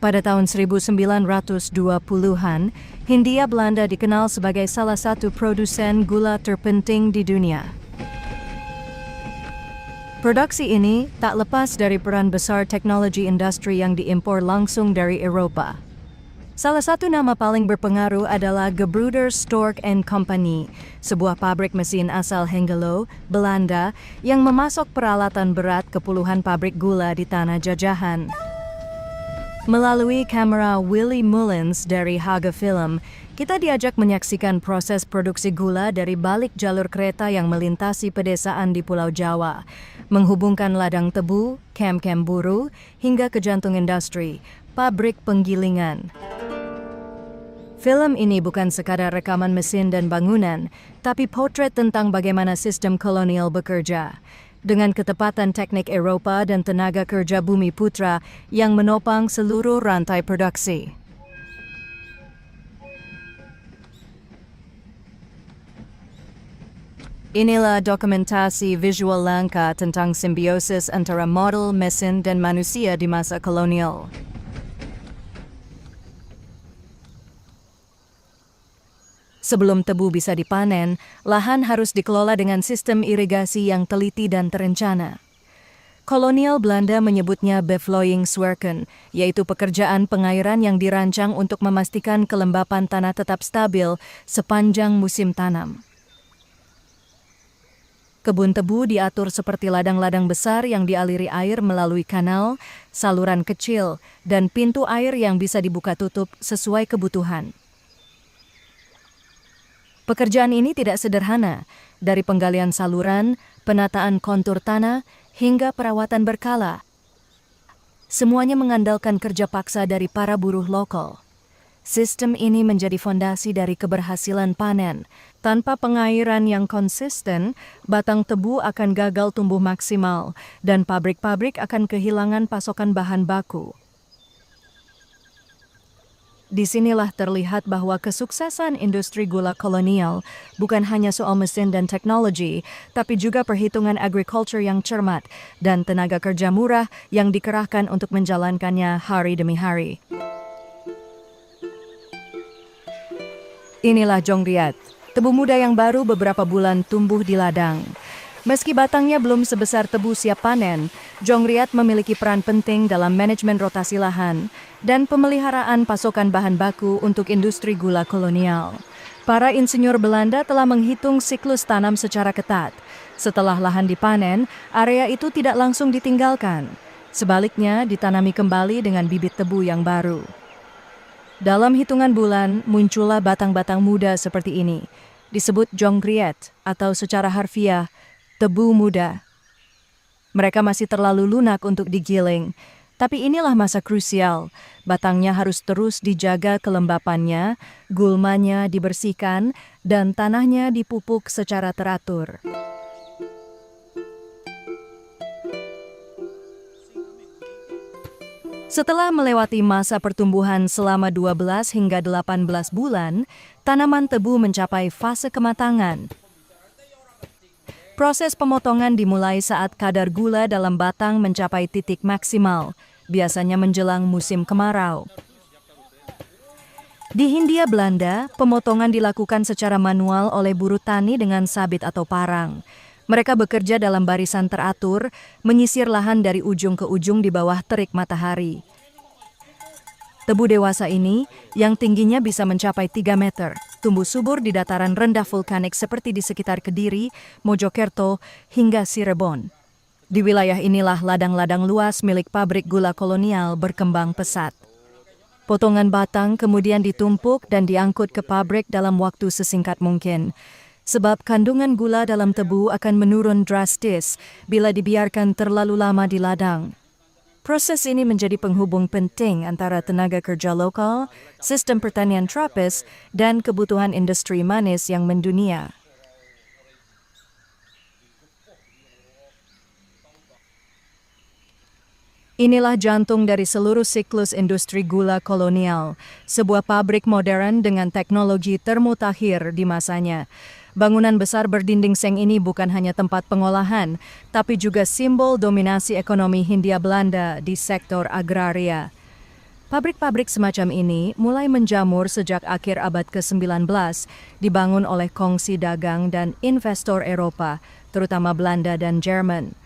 Pada tahun 1920-an, Hindia Belanda dikenal sebagai salah satu produsen gula terpenting di dunia. Produksi ini tak lepas dari peran besar teknologi industri yang diimpor langsung dari Eropa. Salah satu nama paling berpengaruh adalah Gebroeders Stork and Company, sebuah pabrik mesin asal Hengelo, Belanda, yang memasok peralatan berat ke puluhan pabrik gula di tanah jajahan. Melalui kamera Willy Mullins dari Haga Film, kita diajak menyaksikan proses produksi gula dari balik jalur kereta yang melintasi pedesaan di Pulau Jawa, menghubungkan ladang tebu, kem-kem buruh, hingga ke jantung industri, pabrik penggilingan. Film ini bukan sekadar rekaman mesin dan bangunan, tapi potret tentang bagaimana sistem kolonial bekerja. Dengan ketepatan teknik Eropa dan tenaga kerja bumi putra yang menopang seluruh rantai produksi. Inilah dokumentasi visual langka tentang simbiosis antara model, mesin, dan manusia di masa kolonial. Sebelum tebu bisa dipanen, lahan harus dikelola dengan sistem irigasi yang teliti dan terencana. Kolonial Belanda menyebutnya bevloeingswerken, yaitu pekerjaan pengairan yang dirancang untuk memastikan kelembapan tanah tetap stabil sepanjang musim tanam. Kebun tebu diatur seperti ladang-ladang besar yang dialiri air melalui kanal, saluran kecil, dan pintu air yang bisa dibuka tutup sesuai kebutuhan. Pekerjaan ini tidak sederhana, dari penggalian saluran, penataan kontur tanah, hingga perawatan berkala. Semuanya mengandalkan kerja paksa dari para buruh lokal. Sistem ini menjadi fondasi dari keberhasilan panen. Tanpa pengairan yang konsisten, batang tebu akan gagal tumbuh maksimal, dan pabrik-pabrik akan kehilangan pasokan bahan baku. Disinilah terlihat bahwa kesuksesan industri gula kolonial bukan hanya soal mesin dan teknologi, tapi juga perhitungan agriculture yang cermat dan tenaga kerja murah yang dikerahkan untuk menjalankannya hari demi hari. Inilah Jongriat, tebu muda yang baru beberapa bulan tumbuh di ladang. Meski batangnya belum sebesar tebu siap panen, Jongriat memiliki peran penting dalam manajemen rotasi lahan dan pemeliharaan pasokan bahan baku untuk industri gula kolonial. Para insinyur Belanda telah menghitung siklus tanam secara ketat. Setelah lahan dipanen, area itu tidak langsung ditinggalkan. Sebaliknya, ditanami kembali dengan bibit tebu yang baru. Dalam hitungan bulan, muncullah batang-batang muda seperti ini. Disebut Jongriat atau secara harfiah, tebu muda. Mereka masih terlalu lunak untuk digiling, tapi inilah masa krusial. Batangnya harus terus dijaga kelembapannya, gulmanya dibersihkan, dan tanahnya dipupuk secara teratur. Setelah melewati masa pertumbuhan selama 12 hingga 18 bulan, tanaman tebu mencapai fase kematangan. Proses pemotongan dimulai saat kadar gula dalam batang mencapai titik maksimal, biasanya menjelang musim kemarau. Di Hindia Belanda, pemotongan dilakukan secara manual oleh buruh tani dengan sabit atau parang. Mereka bekerja dalam barisan teratur, menyisir lahan dari ujung ke ujung di bawah terik matahari. Tebu dewasa ini, yang tingginya bisa mencapai 3 meter, tumbuh subur di dataran rendah vulkanik seperti di sekitar Kediri, Mojokerto, hingga Cirebon. Di wilayah inilah ladang-ladang luas milik pabrik gula kolonial berkembang pesat. Potongan batang kemudian ditumpuk dan diangkut ke pabrik dalam waktu sesingkat mungkin. Sebab kandungan gula dalam tebu akan menurun drastis bila dibiarkan terlalu lama di ladang. Proses ini menjadi penghubung penting antara tenaga kerja lokal, sistem pertanian tropis, dan kebutuhan industri manis yang mendunia. Inilah jantung dari seluruh siklus industri gula kolonial, sebuah pabrik modern dengan teknologi termutakhir di masanya. Bangunan besar berdinding seng ini bukan hanya tempat pengolahan, tapi juga simbol dominasi ekonomi Hindia Belanda di sektor agraria. Pabrik-pabrik semacam ini mulai menjamur sejak akhir abad ke-19, dibangun oleh kongsi dagang dan investor Eropa, terutama Belanda dan Jerman.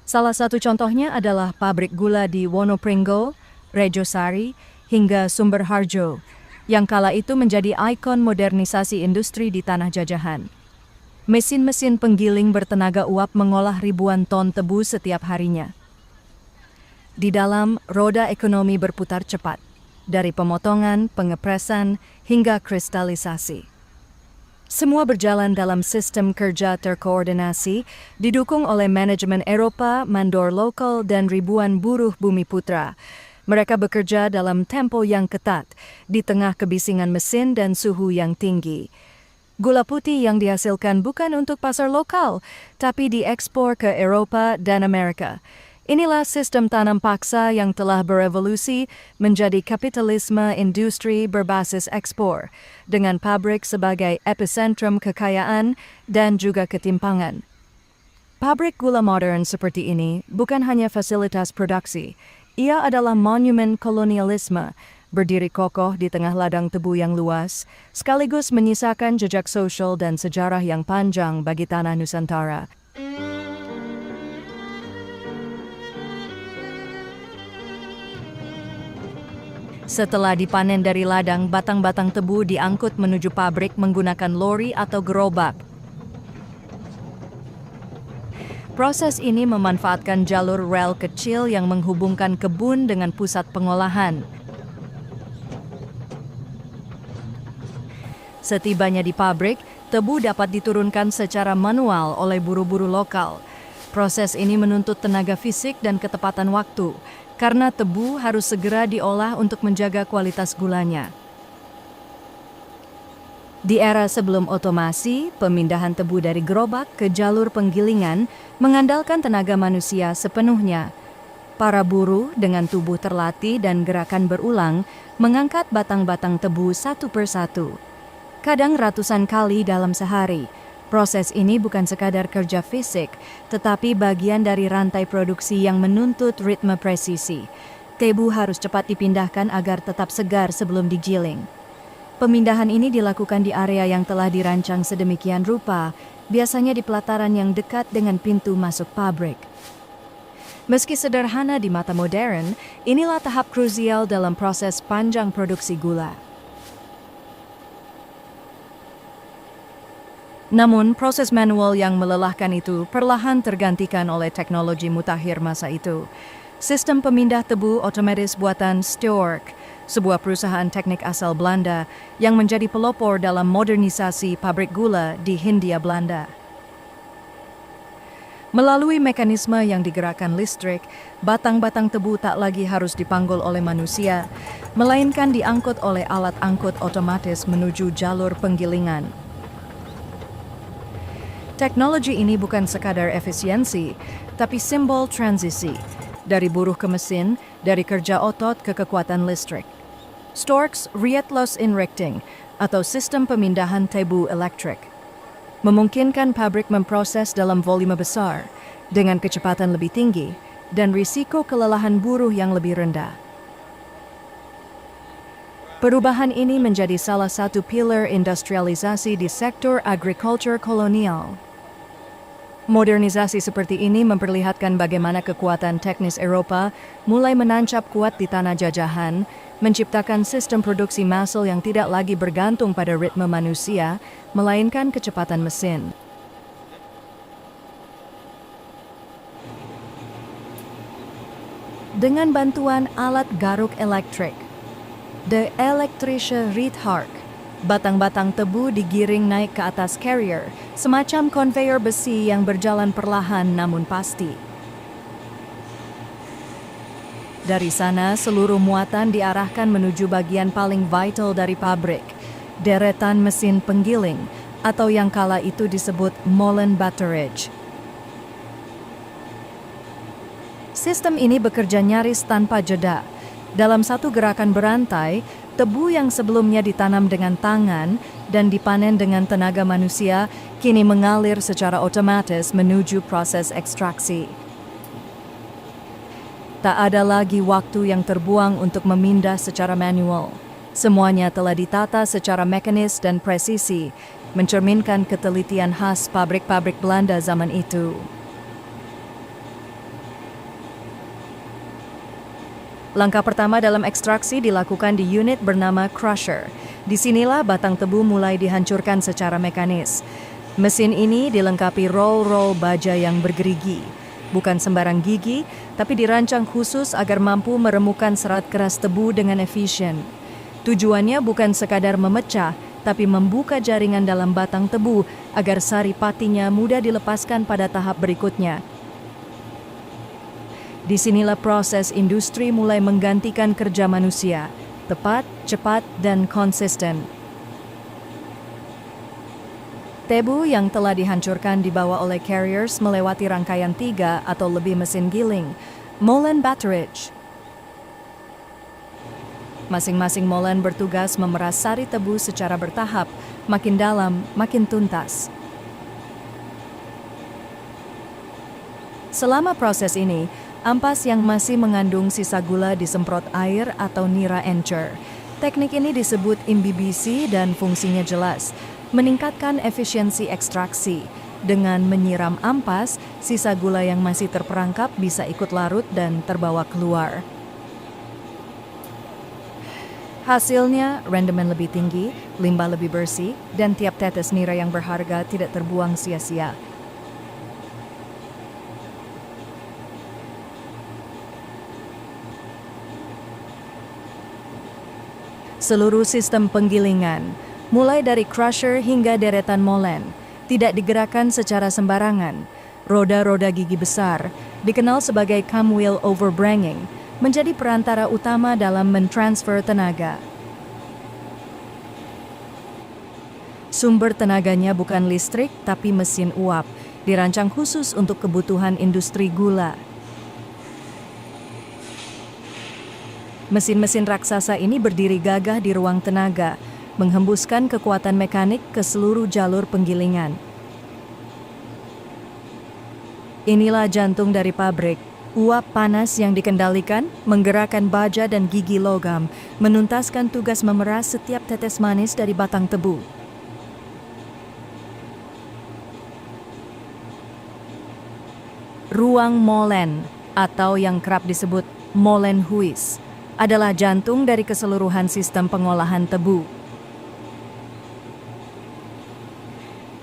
Salah satu contohnya adalah pabrik gula di Wonopringo, Rejosari, hingga Sumberharjo, yang kala itu menjadi ikon modernisasi industri di tanah jajahan. Mesin-mesin penggiling bertenaga uap mengolah ribuan ton tebu setiap harinya. Di dalam, roda ekonomi berputar cepat, dari pemotongan, pengepresan, hingga kristalisasi. Semua berjalan dalam sistem kerja terkoordinasi, didukung oleh manajemen Eropa, mandor lokal, dan ribuan buruh bumi putra. Mereka bekerja dalam tempo yang ketat, di tengah kebisingan mesin dan suhu yang tinggi. Gula putih yang dihasilkan bukan untuk pasar lokal, tapi diekspor ke Eropa dan Amerika. Inilah sistem tanam paksa yang telah berevolusi menjadi kapitalisme industri berbasis ekspor, dengan pabrik sebagai epicentrum kekayaan dan juga ketimpangan. Pabrik gula modern seperti ini bukan hanya fasilitas produksi, ia adalah monumen kolonialisme, berdiri kokoh di tengah ladang tebu yang luas, sekaligus menyisakan jejak sosial dan sejarah yang panjang bagi tanah Nusantara. Setelah dipanen dari ladang, batang-batang tebu diangkut menuju pabrik menggunakan lori atau gerobak. Proses ini memanfaatkan jalur rel kecil yang menghubungkan kebun dengan pusat pengolahan. Setibanya di pabrik, tebu dapat diturunkan secara manual oleh buru-buru lokal. Proses ini menuntut tenaga fisik dan ketepatan waktu, karena tebu harus segera diolah untuk menjaga kualitas gulanya. Di era sebelum otomasi, pemindahan tebu dari gerobak ke jalur penggilingan mengandalkan tenaga manusia sepenuhnya. Para buruh dengan tubuh terlatih dan gerakan berulang mengangkat batang-batang tebu satu persatu. Kadang ratusan kali dalam sehari. Proses ini bukan sekadar kerja fisik, tetapi bagian dari rantai produksi yang menuntut ritme presisi. Tebu harus cepat dipindahkan agar tetap segar sebelum digiling. Pemindahan ini dilakukan di area yang telah dirancang sedemikian rupa, biasanya di pelataran yang dekat dengan pintu masuk pabrik. Meski sederhana di mata modern, inilah tahap krusial dalam proses panjang produksi gula. Namun, proses manual yang melelahkan itu perlahan tergantikan oleh teknologi mutakhir masa itu. Sistem pemindah tebu otomatis buatan Stork, sebuah perusahaan teknik asal Belanda yang menjadi pelopor dalam modernisasi pabrik gula di Hindia Belanda. Melalui mekanisme yang digerakkan listrik, batang-batang tebu tak lagi harus dipanggul oleh manusia, melainkan diangkut oleh alat angkut otomatis menuju jalur penggilingan. Teknologi ini bukan sekadar efisiensi, tapi simbol transisi, dari buruh ke mesin, dari kerja otot ke kekuatan listrik. Stork's Rietless Inrichting, atau sistem pemindahan tebu elektrik, memungkinkan pabrik memproses dalam volume besar, dengan kecepatan lebih tinggi, dan risiko kelelahan buruh yang lebih rendah. Perubahan ini menjadi salah satu pilar industrialisasi di sektor agrikultur kolonial. Modernisasi seperti ini memperlihatkan bagaimana kekuatan teknis Eropa mulai menancap kuat di tanah jajahan, menciptakan sistem produksi massal yang tidak lagi bergantung pada ritme manusia, melainkan kecepatan mesin. Dengan bantuan alat garuk elektrik, the elektrische Riethark, batang-batang tebu digiring naik ke atas carrier, semacam konveyor besi yang berjalan perlahan namun pasti. Dari sana, seluruh muatan diarahkan menuju bagian paling vital dari pabrik, deretan mesin penggiling, atau yang kala itu disebut molen batterij. Sistem ini bekerja nyaris tanpa jeda. Dalam satu gerakan berantai, tebu yang sebelumnya ditanam dengan tangan dan dipanen dengan tenaga manusia kini mengalir secara otomatis menuju proses ekstraksi. Tak ada lagi waktu yang terbuang untuk memindah secara manual. Semuanya telah ditata secara mekanis dan presisi, mencerminkan ketelitian khas pabrik-pabrik Belanda zaman itu. Langkah pertama dalam ekstraksi dilakukan di unit bernama crusher. Disinilah batang tebu mulai dihancurkan secara mekanis. Mesin ini dilengkapi roll-roll baja yang bergerigi. Bukan sembarang gigi, tapi dirancang khusus agar mampu meremukan serat keras tebu dengan efisien. Tujuannya bukan sekadar memecah, tapi membuka jaringan dalam batang tebu agar sari patinya mudah dilepaskan pada tahap berikutnya. Disinilah proses industri mulai menggantikan kerja manusia, tepat, cepat, dan konsisten. Tebu yang telah dihancurkan dibawa oleh carriers melewati rangkaian 3 atau lebih mesin giling, molen batterage. Masing-masing molen bertugas memeras sari tebu secara bertahap, makin dalam, makin tuntas. Selama proses ini, ampas yang masih mengandung sisa gula disemprot air atau nira encer. Teknik ini disebut imbibisi dan fungsinya jelas, meningkatkan efisiensi ekstraksi. Dengan menyiram ampas, sisa gula yang masih terperangkap bisa ikut larut dan terbawa keluar. Hasilnya, rendemen lebih tinggi, limbah lebih bersih, dan tiap tetes nira yang berharga tidak terbuang sia-sia. Seluruh sistem penggilingan, mulai dari crusher hingga deretan molen, tidak digerakkan secara sembarangan. Roda-roda gigi besar, dikenal sebagai cam wheel overbringing, menjadi perantara utama dalam mentransfer tenaga. Sumber tenaganya bukan listrik, tapi mesin uap, dirancang khusus untuk kebutuhan industri gula. Mesin-mesin raksasa ini berdiri gagah di ruang tenaga, menghembuskan kekuatan mekanik ke seluruh jalur penggilingan. Inilah jantung dari pabrik. Uap panas yang dikendalikan, menggerakkan baja dan gigi logam, menuntaskan tugas memeras setiap tetes manis dari batang tebu. Ruang molen, atau yang kerap disebut molenhuis, adalah jantung dari keseluruhan sistem pengolahan tebu.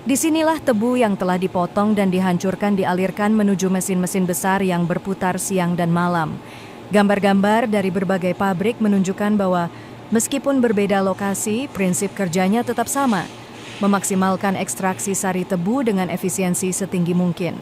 Disinilah tebu yang telah dipotong dan dihancurkan dialirkan menuju mesin-mesin besar yang berputar siang dan malam. Gambar-gambar dari berbagai pabrik menunjukkan bahwa meskipun berbeda lokasi, prinsip kerjanya tetap sama, memaksimalkan ekstraksi sari tebu dengan efisiensi setinggi mungkin.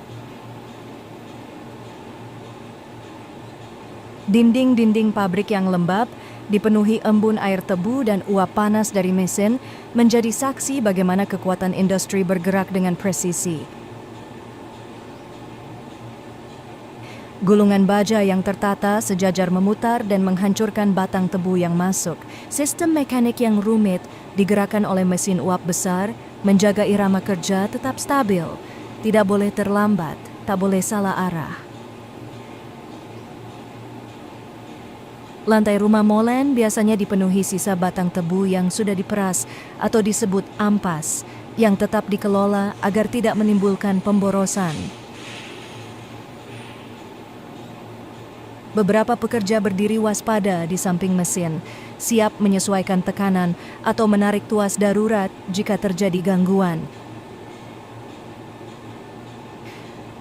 Dinding-dinding pabrik yang lembab, dipenuhi embun air tebu dan uap panas dari mesin, menjadi saksi bagaimana kekuatan industri bergerak dengan presisi. Gulungan baja yang tertata sejajar memutar dan menghancurkan batang tebu yang masuk. Sistem mekanik yang rumit digerakkan oleh mesin uap besar, menjaga irama kerja tetap stabil. Tidak boleh terlambat, tak boleh salah arah. Lantai rumah molen biasanya dipenuhi sisa batang tebu yang sudah diperas atau disebut ampas, yang tetap dikelola agar tidak menimbulkan pemborosan. Beberapa pekerja berdiri waspada di samping mesin, siap menyesuaikan tekanan atau menarik tuas darurat jika terjadi gangguan.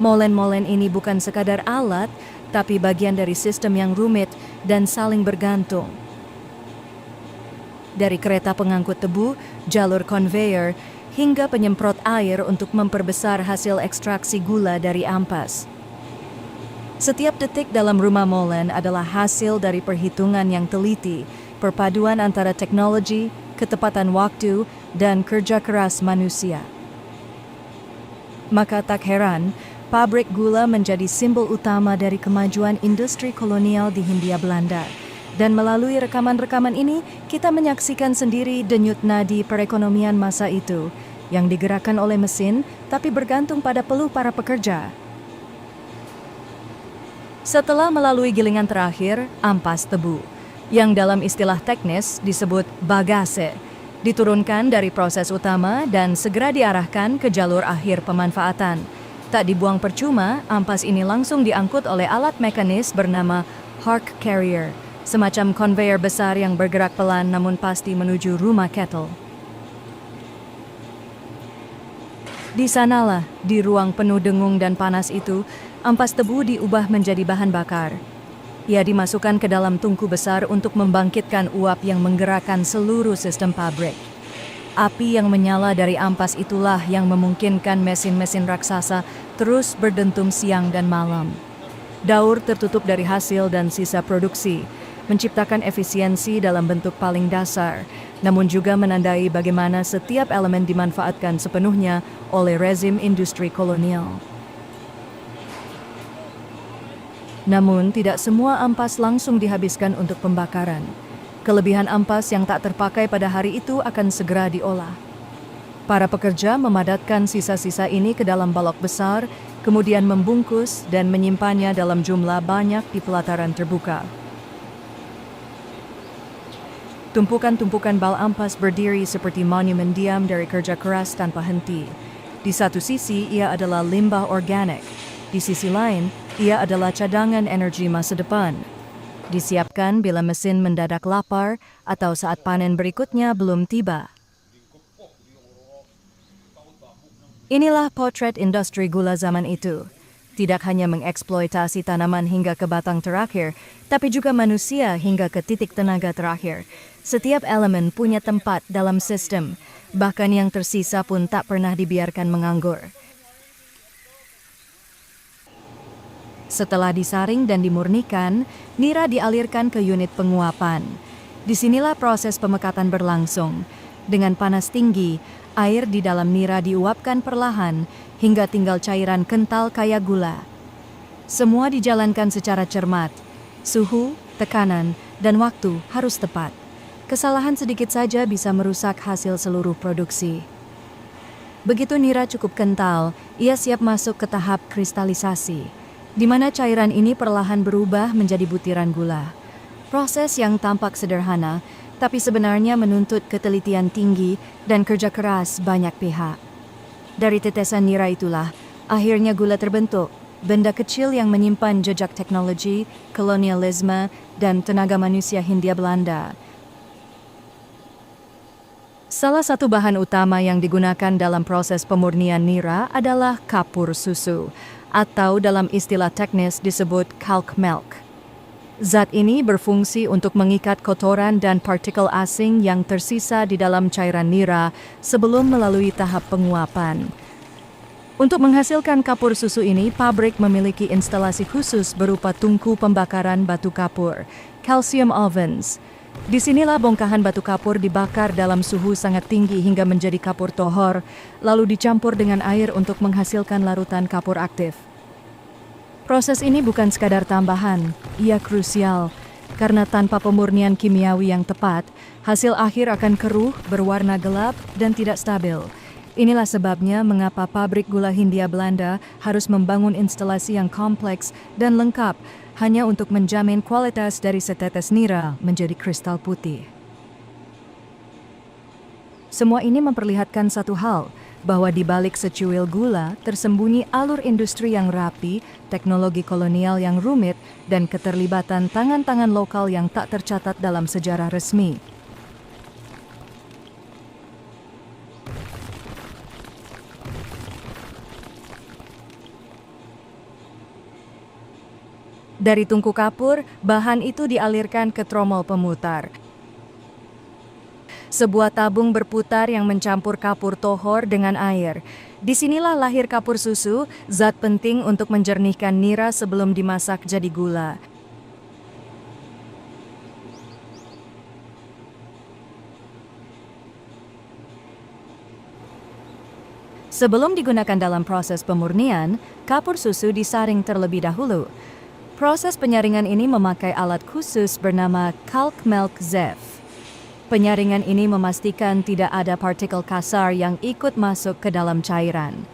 Molen-molen ini bukan sekadar alat, tapi bagian dari sistem yang rumit dan saling bergantung. Dari kereta pengangkut tebu, jalur conveyor, hingga penyemprot air untuk memperbesar hasil ekstraksi gula dari ampas. Setiap detik dalam rumah molen adalah hasil dari perhitungan yang teliti, perpaduan antara teknologi, ketepatan waktu, dan kerja keras manusia. Maka tak heran, pabrik gula menjadi simbol utama dari kemajuan industri kolonial di Hindia Belanda. Dan melalui rekaman-rekaman ini, kita menyaksikan sendiri denyut nadi perekonomian masa itu, yang digerakkan oleh mesin, tapi bergantung pada peluh para pekerja. Setelah melalui gilingan terakhir, ampas tebu, yang dalam istilah teknis disebut bagase, diturunkan dari proses utama dan segera diarahkan ke jalur akhir pemanfaatan. Tak dibuang percuma, ampas ini langsung diangkut oleh alat mekanis bernama Hark Carrier, semacam konveyor besar yang bergerak pelan namun pasti menuju rumah kettle. Di sanalah, di ruang penuh dengung dan panas itu, ampas tebu diubah menjadi bahan bakar. Ia dimasukkan ke dalam tungku besar untuk membangkitkan uap yang menggerakkan seluruh sistem pabrik. Api yang menyala dari ampas itulah yang memungkinkan mesin-mesin raksasa terus berdentum siang dan malam. Daur tertutup dari hasil dan sisa produksi, menciptakan efisiensi dalam bentuk paling dasar, namun juga menandai bagaimana setiap elemen dimanfaatkan sepenuhnya oleh rezim industri kolonial. Namun, tidak semua ampas langsung dihabiskan untuk pembakaran. Kelebihan ampas yang tak terpakai pada hari itu akan segera diolah. Para pekerja memadatkan sisa-sisa ini ke dalam balok besar, kemudian membungkus dan menyimpannya dalam jumlah banyak di pelataran terbuka. Tumpukan-tumpukan bal ampas berdiri seperti monumen diam dari kerja keras tanpa henti. Di satu sisi, ia adalah limbah organik. Di sisi lain, ia adalah cadangan energi masa depan. Disiapkan bila mesin mendadak lapar atau saat panen berikutnya belum tiba. Inilah potret industri gula zaman itu. Tidak hanya mengeksploitasi tanaman hingga ke batang terakhir, tapi juga manusia hingga ke titik tenaga terakhir. Setiap elemen punya tempat dalam sistem, bahkan yang tersisa pun tak pernah dibiarkan menganggur. Setelah disaring dan dimurnikan, nira dialirkan ke unit penguapan. Disinilah proses pemekatan berlangsung. Dengan panas tinggi, air di dalam nira diuapkan perlahan hingga tinggal cairan kental kayak gula. Semua dijalankan secara cermat. Suhu, tekanan, dan waktu harus tepat. Kesalahan sedikit saja bisa merusak hasil seluruh produksi. Begitu nira cukup kental, ia siap masuk ke tahap kristalisasi, di mana cairan ini perlahan berubah menjadi butiran gula. Proses yang tampak sederhana, tapi sebenarnya menuntut ketelitian tinggi dan kerja keras banyak pihak. Dari tetesan nira itulah, akhirnya gula terbentuk, benda kecil yang menyimpan jejak teknologi, kolonialisme, dan tenaga manusia Hindia Belanda. Salah satu bahan utama yang digunakan dalam proses pemurnian nira adalah kapur susu, atau dalam istilah teknis disebut calc milk. Zat ini berfungsi untuk mengikat kotoran dan partikel asing yang tersisa di dalam cairan nira sebelum melalui tahap penguapan. Untuk menghasilkan kapur susu ini, pabrik memiliki instalasi khusus berupa tungku pembakaran batu kapur, calcium ovens. Disinilah bongkahan batu kapur dibakar dalam suhu sangat tinggi hingga menjadi kapur tohor, lalu dicampur dengan air untuk menghasilkan larutan kapur aktif. Proses ini bukan sekadar tambahan, ia krusial, karena tanpa pemurnian kimiawi yang tepat, hasil akhir akan keruh, berwarna gelap, dan tidak stabil. Inilah sebabnya mengapa pabrik gula Hindia Belanda harus membangun instalasi yang kompleks dan lengkap hanya untuk menjamin kualitas dari setetes nira menjadi kristal putih. Semua ini memperlihatkan satu hal, bahwa di balik secuil gula tersembunyi alur industri yang rapi, teknologi kolonial yang rumit, dan keterlibatan tangan-tangan lokal yang tak tercatat dalam sejarah resmi. Dari tungku kapur, bahan itu dialirkan ke tromol pemutar. Sebuah tabung berputar yang mencampur kapur tohor dengan air. Disinilah lahir kapur susu, zat penting untuk menjernihkan nira sebelum dimasak jadi gula. Sebelum digunakan dalam proses pemurnian, kapur susu disaring terlebih dahulu. Proses penyaringan ini memakai alat khusus bernama calc milk sieve. Penyaringan ini memastikan tidak ada partikel kasar yang ikut masuk ke dalam cairan.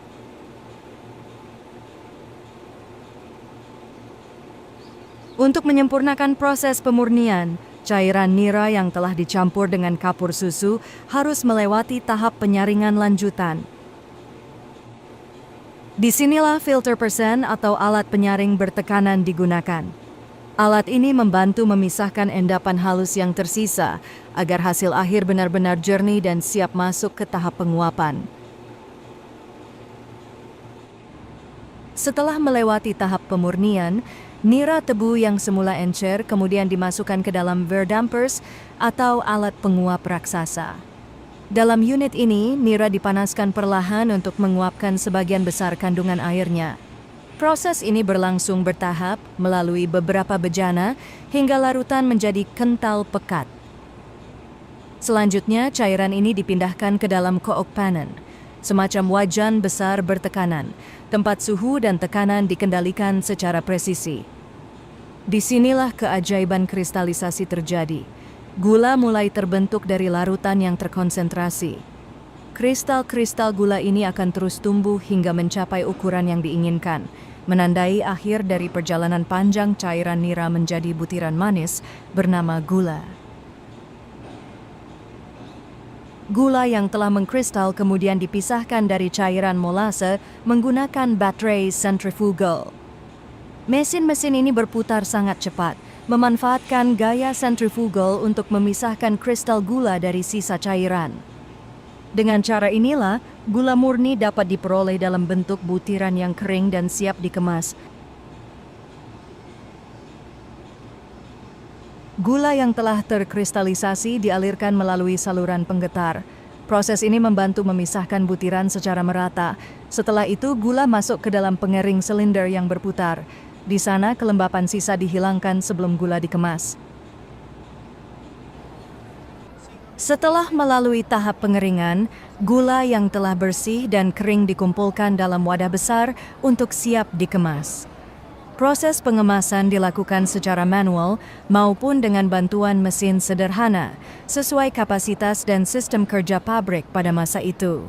Untuk menyempurnakan proses pemurnian, cairan nira yang telah dicampur dengan kapur susu harus melewati tahap penyaringan lanjutan. Disinilah filter persen atau alat penyaring bertekanan digunakan. Alat ini membantu memisahkan endapan halus yang tersisa agar hasil akhir benar-benar jernih dan siap masuk ke tahap penguapan. Setelah melewati tahap pemurnian, nira tebu yang semula encer kemudian dimasukkan ke dalam verdampers atau alat penguap raksasa. Dalam unit ini, nira dipanaskan perlahan untuk menguapkan sebagian besar kandungan airnya. Proses ini berlangsung bertahap melalui beberapa bejana hingga larutan menjadi kental pekat. Selanjutnya, cairan ini dipindahkan ke dalam kook panen, semacam wajan besar bertekanan. Tempat suhu dan tekanan dikendalikan secara presisi. Disinilah keajaiban kristalisasi terjadi. Gula mulai terbentuk dari larutan yang terkonsentrasi. Kristal-kristal gula ini akan terus tumbuh hingga mencapai ukuran yang diinginkan, menandai akhir dari perjalanan panjang cairan nira menjadi butiran manis bernama gula. Gula yang telah mengkristal kemudian dipisahkan dari cairan molase menggunakan baterai centrifugal. Mesin-mesin ini berputar sangat cepat, memanfaatkan gaya centrifugal untuk memisahkan kristal gula dari sisa cairan. Dengan cara inilah, gula murni dapat diperoleh dalam bentuk butiran yang kering dan siap dikemas. Gula yang telah terkristalisasi dialirkan melalui saluran penggetar. Proses ini membantu memisahkan butiran secara merata. Setelah itu, gula masuk ke dalam pengering silinder yang berputar. Di sana, kelembapan sisa dihilangkan sebelum gula dikemas. Setelah melalui tahap pengeringan, gula yang telah bersih dan kering dikumpulkan dalam wadah besar untuk siap dikemas. Proses pengemasan dilakukan secara manual maupun dengan bantuan mesin sederhana, sesuai kapasitas dan sistem kerja pabrik pada masa itu.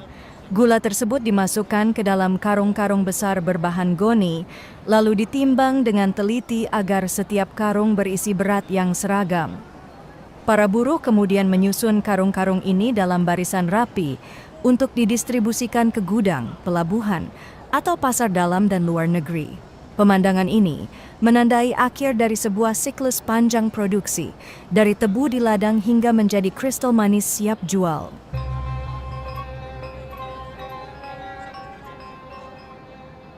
Gula tersebut dimasukkan ke dalam karung-karung besar berbahan goni, lalu ditimbang dengan teliti agar setiap karung berisi berat yang seragam. Para buruh kemudian menyusun karung-karung ini dalam barisan rapi untuk didistribusikan ke gudang, pelabuhan, atau pasar dalam dan luar negeri. Pemandangan ini menandai akhir dari sebuah siklus panjang produksi, dari tebu di ladang hingga menjadi kristal manis siap jual.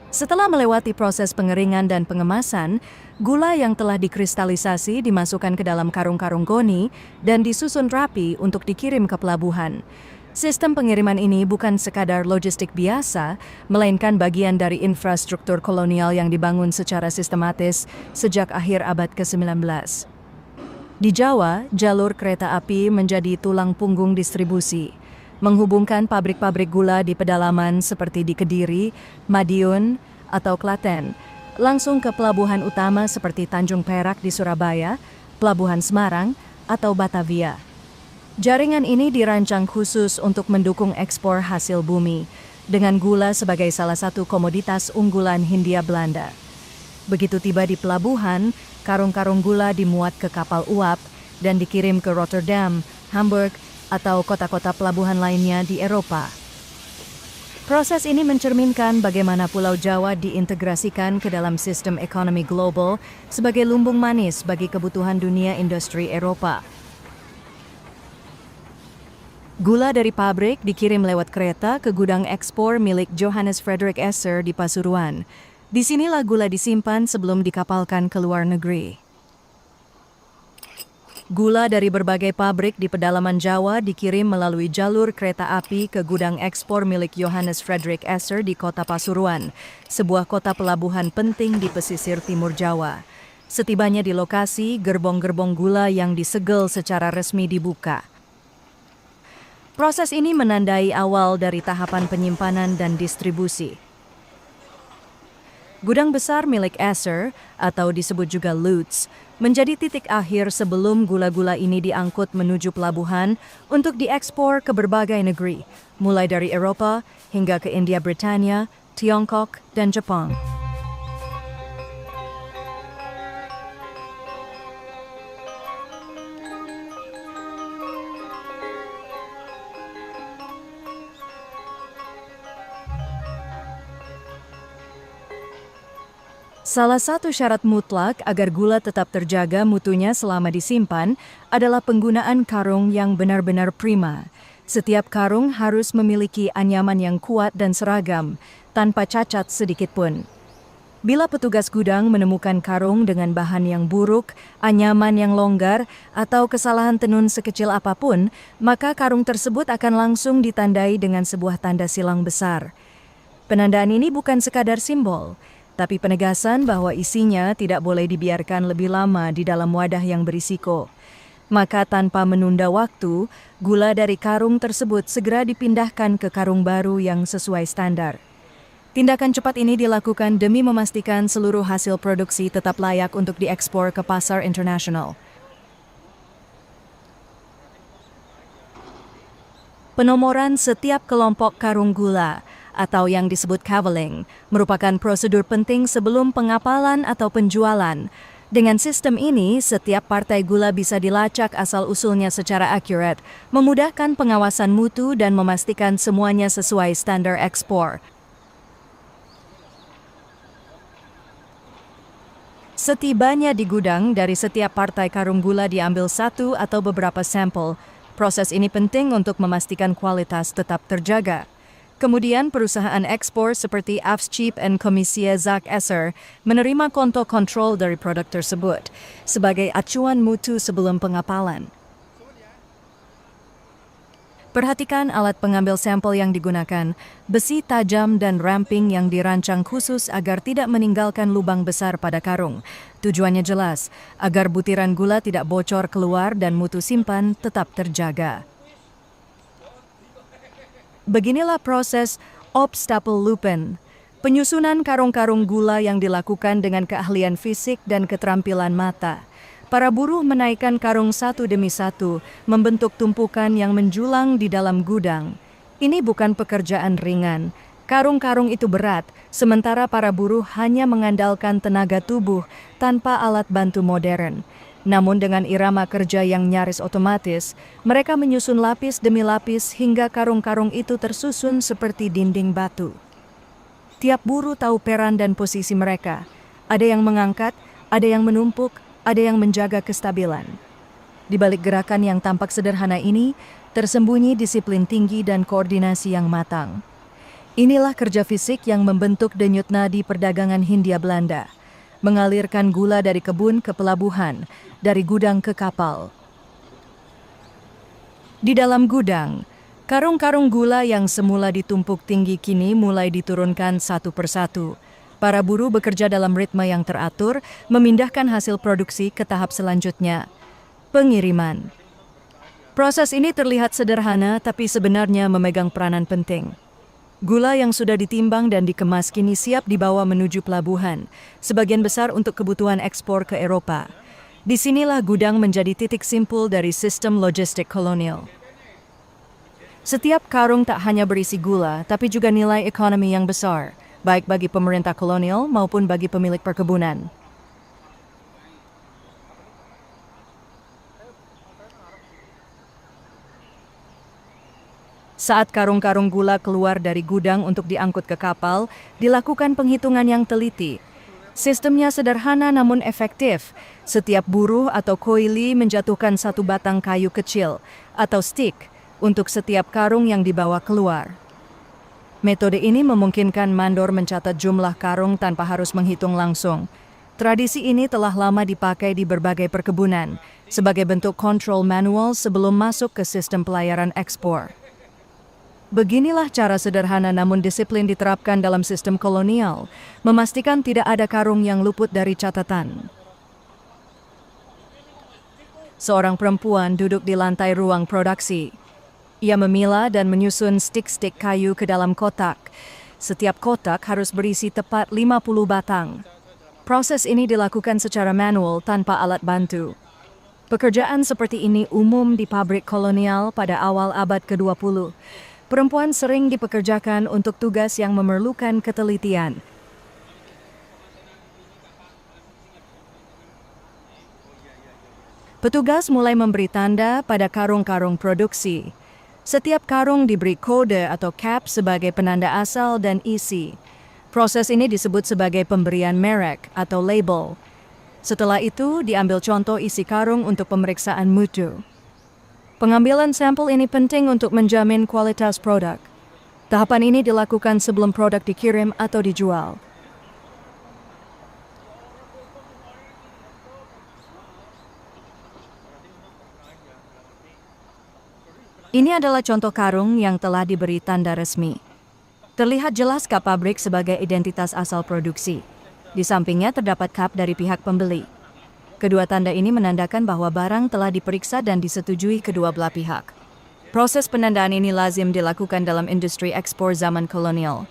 Setelah melewati proses pengeringan dan pengemasan, gula yang telah dikristalisasi dimasukkan ke dalam karung-karung goni dan disusun rapi untuk dikirim ke pelabuhan. Sistem pengiriman ini bukan sekadar logistik biasa, melainkan bagian dari infrastruktur kolonial yang dibangun secara sistematis sejak akhir abad ke-19. Di Jawa, jalur kereta api menjadi tulang punggung distribusi, menghubungkan pabrik-pabrik gula di pedalaman seperti di Kediri, Madiun, atau Klaten, langsung ke pelabuhan utama seperti Tanjung Perak di Surabaya, Pelabuhan Semarang, atau Batavia. Jaringan ini dirancang khusus untuk mendukung ekspor hasil bumi, dengan gula sebagai salah satu komoditas unggulan Hindia Belanda. Begitu tiba di pelabuhan, karung-karung gula dimuat ke kapal uap dan dikirim ke Rotterdam, Hamburg, atau kota-kota pelabuhan lainnya di Eropa. Proses ini mencerminkan bagaimana Pulau Jawa diintegrasikan ke dalam sistem ekonomi global sebagai lumbung manis bagi kebutuhan dunia industri Eropa. Gula dari pabrik dikirim lewat kereta ke gudang ekspor milik Johannes Frederik Esser di Pasuruan. Disinilah gula disimpan sebelum dikapalkan ke luar negeri. Gula dari berbagai pabrik di pedalaman Jawa dikirim melalui jalur kereta api ke gudang ekspor milik Johannes Frederik Esser di kota Pasuruan, sebuah kota pelabuhan penting di pesisir timur Jawa. Setibanya di lokasi, gerbong-gerbong gula yang disegel secara resmi dibuka. Proses ini menandai awal dari tahapan penyimpanan dan distribusi. Gudang besar milik Esser, atau disebut juga Lutz, menjadi titik akhir sebelum gula-gula ini diangkut menuju pelabuhan untuk diekspor ke berbagai negeri, mulai dari Eropa hingga ke India, Britania, Tiongkok, dan Jepang. Salah satu syarat mutlak agar gula tetap terjaga mutunya selama disimpan adalah penggunaan karung yang benar-benar prima. Setiap karung harus memiliki anyaman yang kuat dan seragam, tanpa cacat sedikit pun. Bila petugas gudang menemukan karung dengan bahan yang buruk, anyaman yang longgar, atau kesalahan tenun sekecil apapun, maka karung tersebut akan langsung ditandai dengan sebuah tanda silang besar. Penandaan ini bukan sekadar simbol, tapi penegasan bahwa isinya tidak boleh dibiarkan lebih lama di dalam wadah yang berisiko. Maka tanpa menunda waktu, gula dari karung tersebut segera dipindahkan ke karung baru yang sesuai standar. Tindakan cepat ini dilakukan demi memastikan seluruh hasil produksi tetap layak untuk diekspor ke pasar internasional. Penomoran setiap kelompok karung gula atau yang disebut caveling merupakan prosedur penting sebelum pengapalan atau penjualan. Dengan sistem ini, setiap partai gula bisa dilacak asal-usulnya secara akurat, memudahkan pengawasan mutu dan memastikan semuanya sesuai standar ekspor. Setibanya di gudang, dari setiap partai karung gula diambil satu atau beberapa sampel. Proses ini penting untuk memastikan kualitas tetap terjaga. Kemudian perusahaan ekspor seperti Afschip and Kommissie Zak Esser menerima konto kontrol dari produk tersebut sebagai acuan mutu sebelum pengapalan. Perhatikan alat pengambil sampel yang digunakan, besi tajam dan ramping yang dirancang khusus agar tidak meninggalkan lubang besar pada karung. Tujuannya jelas, agar butiran gula tidak bocor keluar dan mutu simpan tetap terjaga. Beginilah proses Opstapellopen, penyusunan karung-karung gula yang dilakukan dengan keahlian fisik dan keterampilan mata. Para buruh menaikkan karung satu demi satu, membentuk tumpukan yang menjulang di dalam gudang. Ini bukan pekerjaan ringan. Karung-karung itu berat, sementara para buruh hanya mengandalkan tenaga tubuh tanpa alat bantu modern. Namun dengan irama kerja yang nyaris otomatis, mereka menyusun lapis demi lapis hingga karung-karung itu tersusun seperti dinding batu. Tiap buruh tahu peran dan posisi mereka. Ada yang mengangkat, ada yang menumpuk, ada yang menjaga kestabilan. Di balik gerakan yang tampak sederhana ini, tersembunyi disiplin tinggi dan koordinasi yang matang. Inilah kerja fisik yang membentuk denyut nadi perdagangan Hindia Belanda, mengalirkan gula dari kebun ke pelabuhan, dari gudang ke kapal. Di dalam gudang, karung-karung gula yang semula ditumpuk tinggi kini mulai diturunkan satu persatu. Para buruh bekerja dalam ritme yang teratur, memindahkan hasil produksi ke tahap selanjutnya, pengiriman. Proses ini terlihat sederhana, tapi sebenarnya memegang peranan penting. Gula yang sudah ditimbang dan dikemas kini siap dibawa menuju pelabuhan, sebagian besar untuk kebutuhan ekspor ke Eropa. Disinilah gudang menjadi titik simpul dari sistem logistik kolonial. Setiap karung tak hanya berisi gula, tapi juga nilai ekonomi yang besar, baik bagi pemerintah kolonial maupun bagi pemilik perkebunan. Saat karung-karung gula keluar dari gudang untuk diangkut ke kapal, dilakukan penghitungan yang teliti. Sistemnya sederhana namun efektif. Setiap buruh atau koili menjatuhkan satu batang kayu kecil atau stick untuk setiap karung yang dibawa keluar. Metode ini memungkinkan mandor mencatat jumlah karung tanpa harus menghitung langsung. Tradisi ini telah lama dipakai di berbagai perkebunan sebagai bentuk kontrol manual sebelum masuk ke sistem pelayaran ekspor. Beginilah cara sederhana namun disiplin diterapkan dalam sistem kolonial, memastikan tidak ada karung yang luput dari catatan. Seorang perempuan duduk di lantai ruang produksi. Ia memilah dan menyusun stik-stik kayu ke dalam kotak. Setiap kotak harus berisi tepat 50 batang. Proses ini dilakukan secara manual tanpa alat bantu. Pekerjaan seperti ini umum di pabrik kolonial pada awal abad ke-20. Perempuan sering dipekerjakan untuk tugas yang memerlukan ketelitian. Petugas mulai memberi tanda pada karung-karung produksi. Setiap karung diberi kode atau cap sebagai penanda asal dan isi. Proses ini disebut sebagai pemberian merek atau label. Setelah itu, diambil contoh isi karung untuk pemeriksaan mutu. Pengambilan sampel ini penting untuk menjamin kualitas produk. Tahapan ini dilakukan sebelum produk dikirim atau dijual. Ini adalah contoh karung yang telah diberi tanda resmi. Terlihat jelas kap pabrik sebagai identitas asal produksi. Di sampingnya terdapat kap dari pihak pembeli. Kedua tanda ini menandakan bahwa barang telah diperiksa dan disetujui kedua belah pihak. Proses penandaan ini lazim dilakukan dalam industri ekspor zaman kolonial.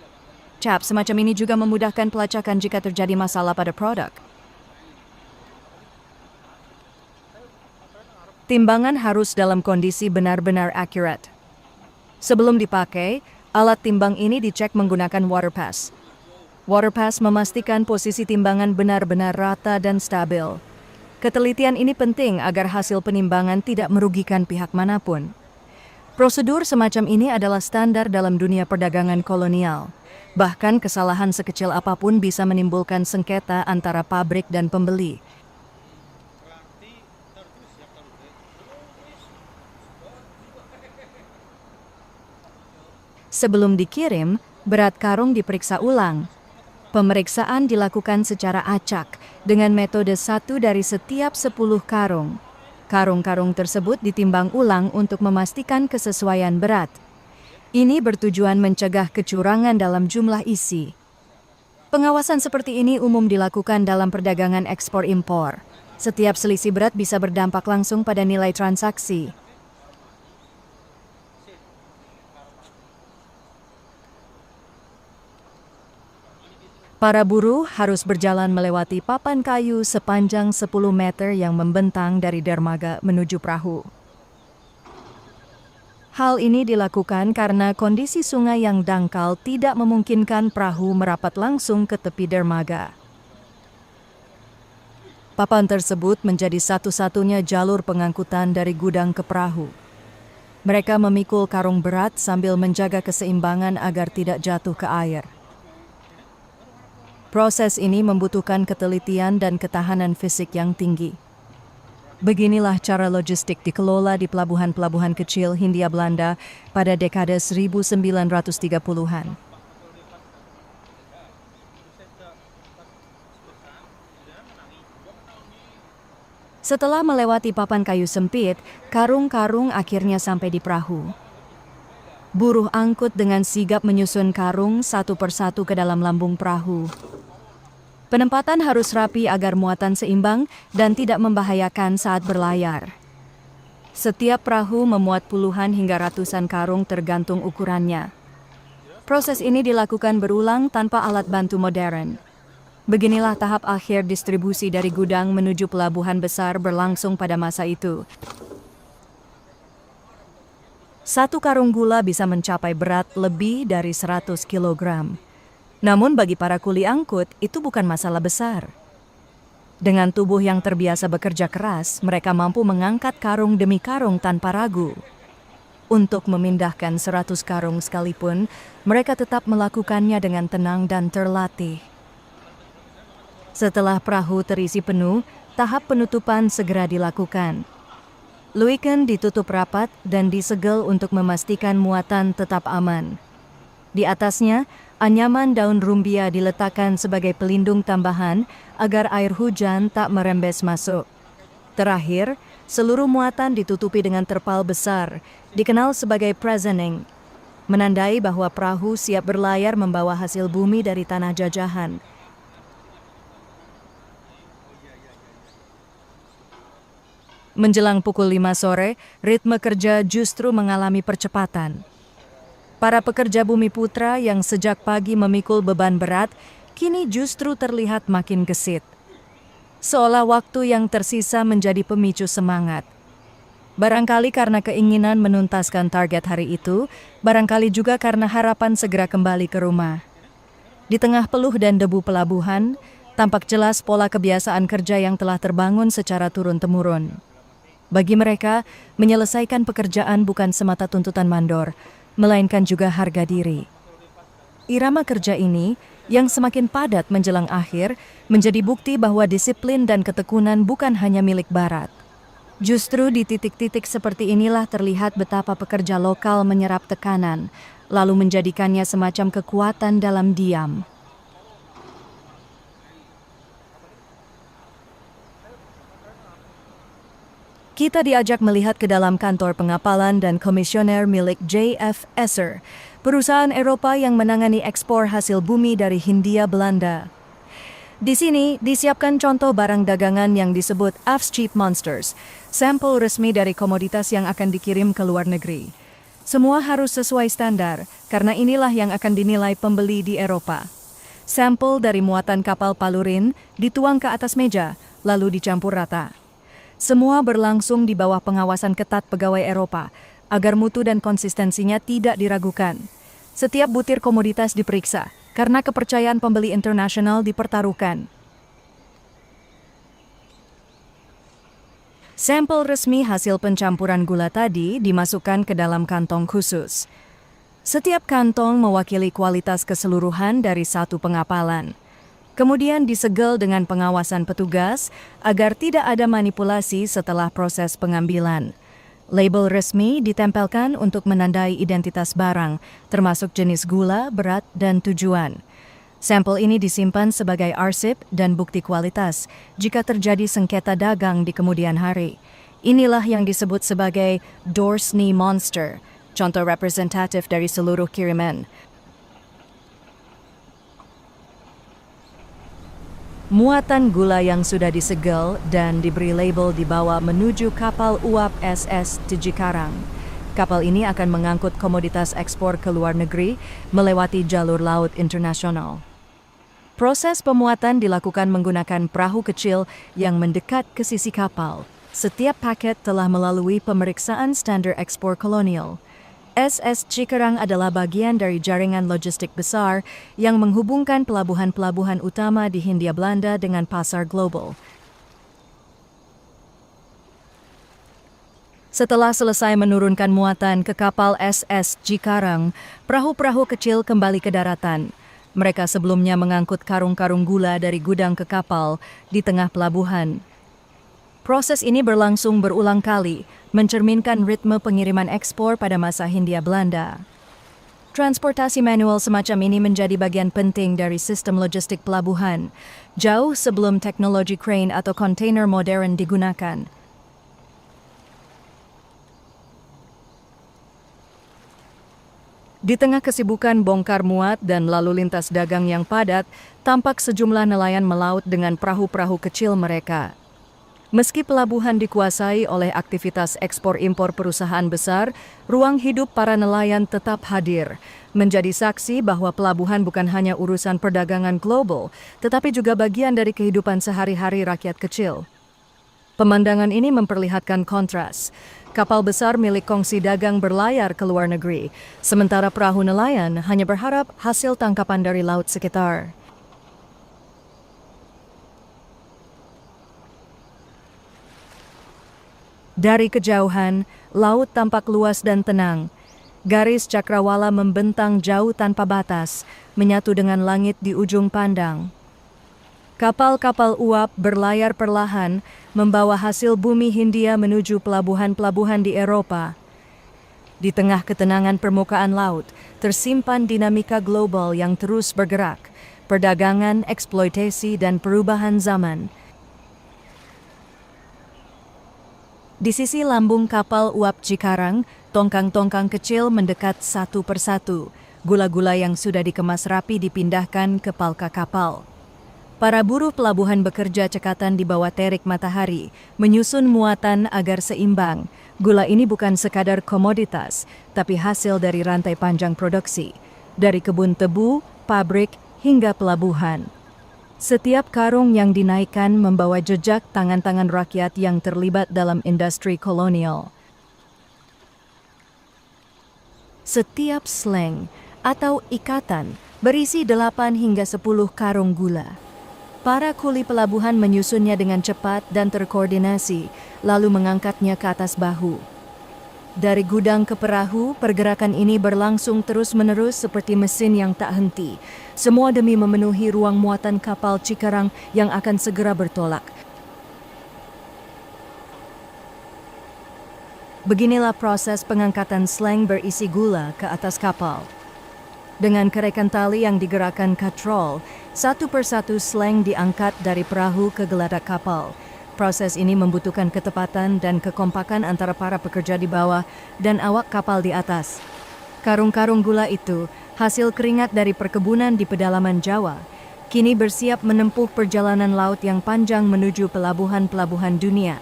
Cap semacam ini juga memudahkan pelacakan jika terjadi masalah pada produk. Timbangan harus dalam kondisi benar-benar akurat. Sebelum dipakai, alat timbang ini dicek menggunakan water pass. Water pass memastikan posisi timbangan benar-benar rata dan stabil. Ketelitian ini penting agar hasil penimbangan tidak merugikan pihak manapun. Prosedur semacam ini adalah standar dalam dunia perdagangan kolonial. Bahkan kesalahan sekecil apapun bisa menimbulkan sengketa antara pabrik dan pembeli. Sebelum dikirim, berat karung diperiksa ulang. Pemeriksaan dilakukan secara acak dengan metode 1 dari setiap 10 karung. Karung-karung tersebut ditimbang ulang untuk memastikan kesesuaian berat. Ini bertujuan mencegah kecurangan dalam jumlah isi. Pengawasan seperti ini umum dilakukan dalam perdagangan ekspor-impor. Setiap selisih berat bisa berdampak langsung pada nilai transaksi. Para buruh harus berjalan melewati papan kayu sepanjang 10 meter yang membentang dari dermaga menuju perahu. Hal ini dilakukan karena kondisi sungai yang dangkal tidak memungkinkan perahu merapat langsung ke tepi dermaga. Papan tersebut menjadi satu-satunya jalur pengangkutan dari gudang ke perahu. Mereka memikul karung berat sambil menjaga keseimbangan agar tidak jatuh ke air. Proses ini membutuhkan ketelitian dan ketahanan fisik yang tinggi. Beginilah cara logistik dikelola di pelabuhan-pelabuhan kecil Hindia Belanda pada dekade 1930-an. Setelah melewati papan kayu sempit, karung-karung akhirnya sampai di perahu. Buruh angkut dengan sigap menyusun karung satu persatu ke dalam lambung perahu. Penempatan harus rapi agar muatan seimbang dan tidak membahayakan saat berlayar. Setiap perahu memuat puluhan hingga ratusan karung tergantung ukurannya. Proses ini dilakukan berulang tanpa alat bantu modern. Beginilah tahap akhir distribusi dari gudang menuju pelabuhan besar berlangsung pada masa itu. Satu karung gula bisa mencapai berat lebih dari 100 kg. Namun bagi para kuli angkut, itu bukan masalah besar. Dengan tubuh yang terbiasa bekerja keras, mereka mampu mengangkat karung demi karung tanpa ragu. Untuk memindahkan 100 karung sekalipun, mereka tetap melakukannya dengan tenang dan terlatih. Setelah perahu terisi penuh, tahap penutupan segera dilakukan. Luiken ditutup rapat dan disegel untuk memastikan muatan tetap aman. Di atasnya, anyaman daun rumbia diletakkan sebagai pelindung tambahan agar air hujan tak merembes masuk. Terakhir, seluruh muatan ditutupi dengan terpal besar, dikenal sebagai presening, menandai bahwa perahu siap berlayar membawa hasil bumi dari tanah jajahan. Menjelang pukul 5 sore, ritme kerja justru mengalami percepatan. Para pekerja Bumi Putra yang sejak pagi memikul beban berat, kini justru terlihat makin gesit. Seolah waktu yang tersisa menjadi pemicu semangat. Barangkali karena keinginan menuntaskan target hari itu, barangkali juga karena harapan segera kembali ke rumah. Di tengah peluh dan debu pelabuhan, tampak jelas pola kebiasaan kerja yang telah terbangun secara turun-temurun. Bagi mereka, menyelesaikan pekerjaan bukan semata tuntutan mandor, melainkan juga harga diri. Irama kerja ini, yang semakin padat menjelang akhir menjadi bukti bahwa disiplin dan ketekunan bukan hanya milik Barat. Justru di titik-titik seperti inilah terlihat betapa pekerja lokal menyerap tekanan, lalu menjadikannya semacam kekuatan dalam diam. Kita diajak melihat ke dalam kantor pengapalan dan komisioner milik J.F. Esser, perusahaan Eropa yang menangani ekspor hasil bumi dari Hindia Belanda. Di sini disiapkan contoh barang dagangan yang disebut Afscheep Monsters, sampel resmi dari komoditas yang akan dikirim ke luar negeri. Semua harus sesuai standar, karena inilah yang akan dinilai pembeli di Eropa. Sampel dari muatan kapal Palurin dituang ke atas meja, lalu dicampur rata. Semua berlangsung di bawah pengawasan ketat pegawai Eropa, agar mutu dan konsistensinya tidak diragukan. Setiap butir komoditas diperiksa, karena kepercayaan pembeli internasional dipertaruhkan. Sampel resmi hasil pencampuran gula tadi dimasukkan ke dalam kantong khusus. Setiap kantong mewakili kualitas keseluruhan dari satu pengapalan. Kemudian disegel dengan pengawasan petugas agar tidak ada manipulasi setelah proses pengambilan. Label resmi ditempelkan untuk menandai identitas barang, termasuk jenis gula, berat, dan tujuan. Sampel ini disimpan sebagai arsip dan bukti kualitas jika terjadi sengketa dagang di kemudian hari. Inilah yang disebut sebagai Dorsey Monster, contoh representatif dari seluruh kiriman. Muatan gula yang sudah disegel dan diberi label dibawa menuju kapal uap SS Cikarang. Kapal ini akan mengangkut komoditas ekspor ke luar negeri melewati jalur laut internasional. Proses pemuatan dilakukan menggunakan perahu kecil yang mendekat ke sisi kapal. Setiap paket telah melalui pemeriksaan standar ekspor kolonial. SS Cikarang adalah bagian dari jaringan logistik besar yang menghubungkan pelabuhan-pelabuhan utama di Hindia Belanda dengan pasar global. Setelah selesai menurunkan muatan ke kapal SS Cikarang, perahu-perahu kecil kembali ke daratan. Mereka sebelumnya mengangkut karung-karung gula dari gudang ke kapal di tengah pelabuhan. Proses ini berlangsung berulang kali, mencerminkan ritme pengiriman ekspor pada masa Hindia Belanda. Transportasi manual semacam ini menjadi bagian penting dari sistem logistik pelabuhan, jauh sebelum teknologi crane atau kontainer modern digunakan. Di tengah kesibukan bongkar muat dan lalu lintas dagang yang padat, tampak sejumlah nelayan melaut dengan perahu-perahu kecil mereka. Meski pelabuhan dikuasai oleh aktivitas ekspor-impor perusahaan besar, ruang hidup para nelayan tetap hadir, menjadi saksi bahwa pelabuhan bukan hanya urusan perdagangan global, tetapi juga bagian dari kehidupan sehari-hari rakyat kecil. Pemandangan ini memperlihatkan kontras. Kapal besar milik kongsi dagang berlayar ke luar negeri, sementara perahu nelayan hanya berharap hasil tangkapan dari laut sekitar. Dari kejauhan, laut tampak luas dan tenang. Garis cakrawala membentang jauh tanpa batas, menyatu dengan langit di ujung pandang. Kapal-kapal uap berlayar perlahan, membawa hasil bumi Hindia menuju pelabuhan-pelabuhan di Eropa. Di tengah ketenangan permukaan laut, tersimpan dinamika global yang terus bergerak, perdagangan, eksploitasi, dan perubahan zaman. Di sisi lambung kapal uap Cikarang, tongkang-tongkang kecil mendekat satu persatu. Gula-gula yang sudah dikemas rapi dipindahkan ke palka kapal. Para buruh pelabuhan bekerja cekatan di bawah terik matahari, menyusun muatan agar seimbang. Gula ini bukan sekadar komoditas, tapi hasil dari rantai panjang produksi. Dari kebun tebu, pabrik, hingga pelabuhan. Setiap karung yang dinaikkan membawa jejak tangan-tangan rakyat yang terlibat dalam industri kolonial. Setiap sleng atau ikatan berisi 8 hingga 10 karung gula. Para kuli pelabuhan menyusunnya dengan cepat dan terkoordinasi, lalu mengangkatnya ke atas bahu. Dari gudang ke perahu, pergerakan ini berlangsung terus-menerus seperti mesin yang tak henti. Semua demi memenuhi ruang muatan kapal Cikarang yang akan segera bertolak. Beginilah proses pengangkatan slang berisi gula ke atas kapal. Dengan kerekan tali yang digerakkan katrol, satu persatu slang diangkat dari perahu ke geladak kapal. Proses ini membutuhkan ketepatan dan kekompakan antara para pekerja di bawah dan awak kapal di atas. Karung-karung gula itu, hasil keringat dari perkebunan di pedalaman Jawa, kini bersiap menempuh perjalanan laut yang panjang menuju pelabuhan-pelabuhan dunia.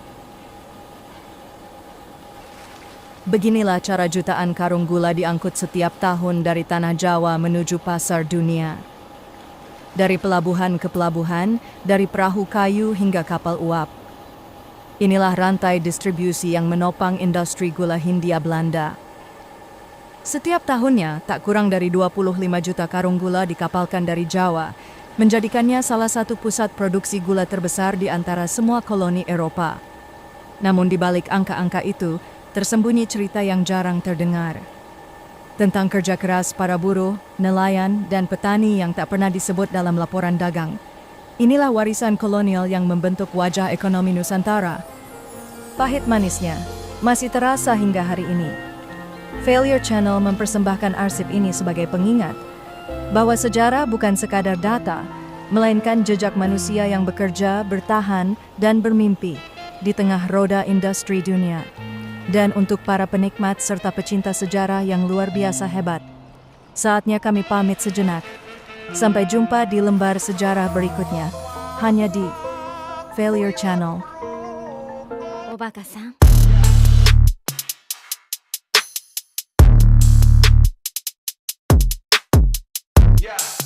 Beginilah cara jutaan karung gula diangkut setiap tahun dari tanah Jawa menuju pasar dunia. Dari pelabuhan ke pelabuhan, dari perahu kayu hingga kapal uap. Inilah rantai distribusi yang menopang industri gula Hindia Belanda. Setiap tahunnya, tak kurang dari 25 juta karung gula dikapalkan dari Jawa, menjadikannya salah satu pusat produksi gula terbesar di antara semua koloni Eropa. Namun di balik angka-angka itu, tersembunyi cerita yang jarang terdengar. Tentang kerja keras para buruh, nelayan, dan petani yang tak pernah disebut dalam laporan dagang. Inilah warisan kolonial yang membentuk wajah ekonomi Nusantara. Pahit manisnya masih terasa hingga hari ini. Failure Channel mempersembahkan arsip ini sebagai pengingat bahwa sejarah bukan sekadar data, melainkan jejak manusia yang bekerja, bertahan, dan bermimpi di tengah roda industri dunia. Dan untuk para penikmat serta pecinta sejarah yang luar biasa hebat, saatnya kami pamit sejenak. Sampai jumpa di lembar sejarah berikutnya, hanya di Failure Channel. Obaka-san. Yeah.